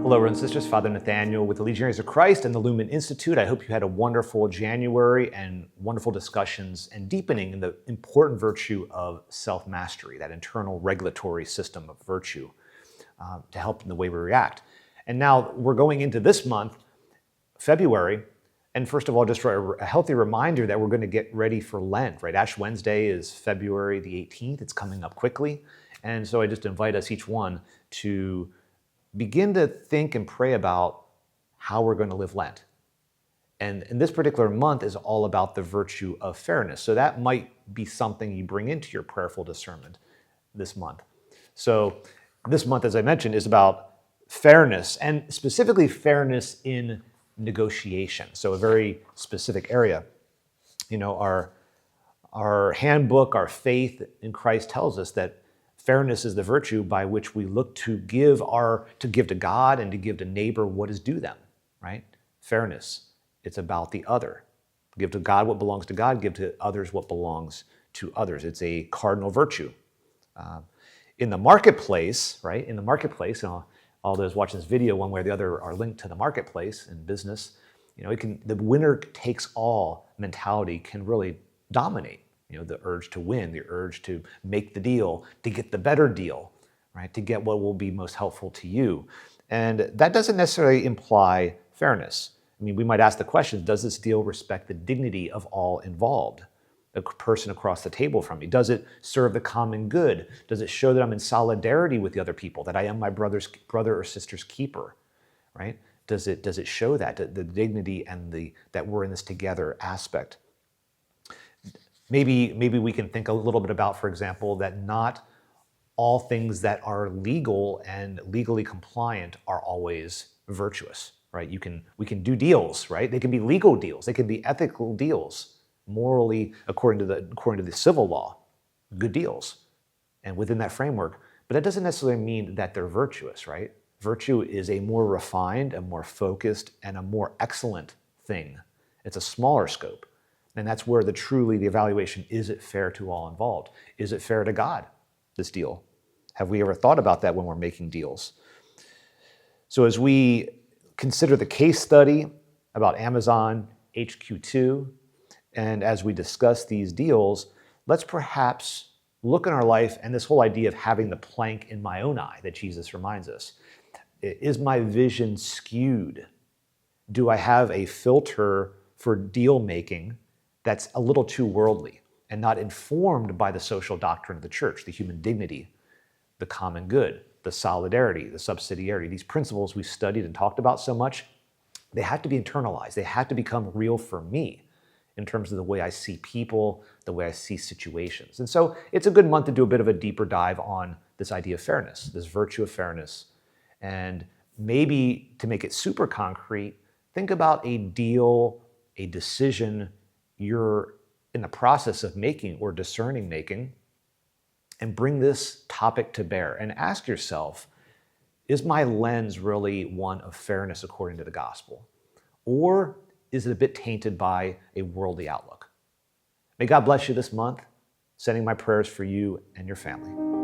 Hello, brothers and sisters. Father Nathaniel with the Legionaries of Christ and the Lumen Institute. I hope you had a wonderful January and wonderful discussions and deepening in the important virtue of self-mastery, that internal regulatory system of virtue to help in the way we react. And now we're going into this month, February, and first of all, just a healthy reminder that we're going to get ready for Lent, right? Ash Wednesday is February the 18th. It's coming up quickly. And so I just invite us each one to begin to think and pray about how we're going to live Lent. And this particular month is all about the virtue of fairness. So that might be something you bring into your prayerful discernment this month. So this month, as I mentioned, is about fairness, and specifically fairness in negotiation. So a very specific area. You know, our handbook, our faith in Christ tells us that fairness is the virtue by which we look to give to God and to give to neighbor what is due them, right? Fairness, it's about the other. Give to God what belongs to God, give to others what belongs to others. It's a cardinal virtue. In the marketplace, right? In the marketplace, and all those watching this video, one way or the other, are linked to the marketplace in business. You know, the winner takes all mentality can really dominate. You know, the urge to win, the urge to make the deal, to get the better deal, right? To get what will be most helpful to you. And that doesn't necessarily imply fairness. I mean, we might ask the question, does this deal respect the dignity of all involved? The person across the table from me? Does it serve the common good? Does it show that I'm in solidarity with the other people, that I am my brother or sister's keeper, right? Does it show that, the dignity and that we're in this together aspect? Maybe we can think a little bit about, for example, that not all things that are legal and legally compliant are always virtuous, right? We can do deals, right? They can be legal deals, they can be ethical deals, morally according to the civil law, good deals, and within that framework. But that doesn't necessarily mean that they're virtuous, right? Virtue is a more refined, a more focused, and a more excellent thing. It's a smaller scope. And that's where the evaluation, is it fair to all involved? Is it fair to God, this deal? Have we ever thought about that when we're making deals? So as we consider the case study about Amazon HQ2, and as we discuss these deals, let's perhaps look in our life and this whole idea of having the plank in my own eye that Jesus reminds us. Is my vision skewed? Do I have a filter for deal making that's a little too worldly and not informed by the social doctrine of the church, the human dignity, the common good, the solidarity, the subsidiarity, these principles we've studied and talked about so much? They have to be internalized. They have to become real for me in terms of the way I see people, the way I see situations. And so it's a good month to do a bit of a deeper dive on this idea of fairness, this virtue of fairness. And maybe to make it super concrete, think about a deal, a decision you're in the process of making or discerning making, and bring this topic to bear and ask yourself, is my lens really one of fairness according to the gospel? Or is it a bit tainted by a worldly outlook? May God bless you this month, sending my prayers for you and your family.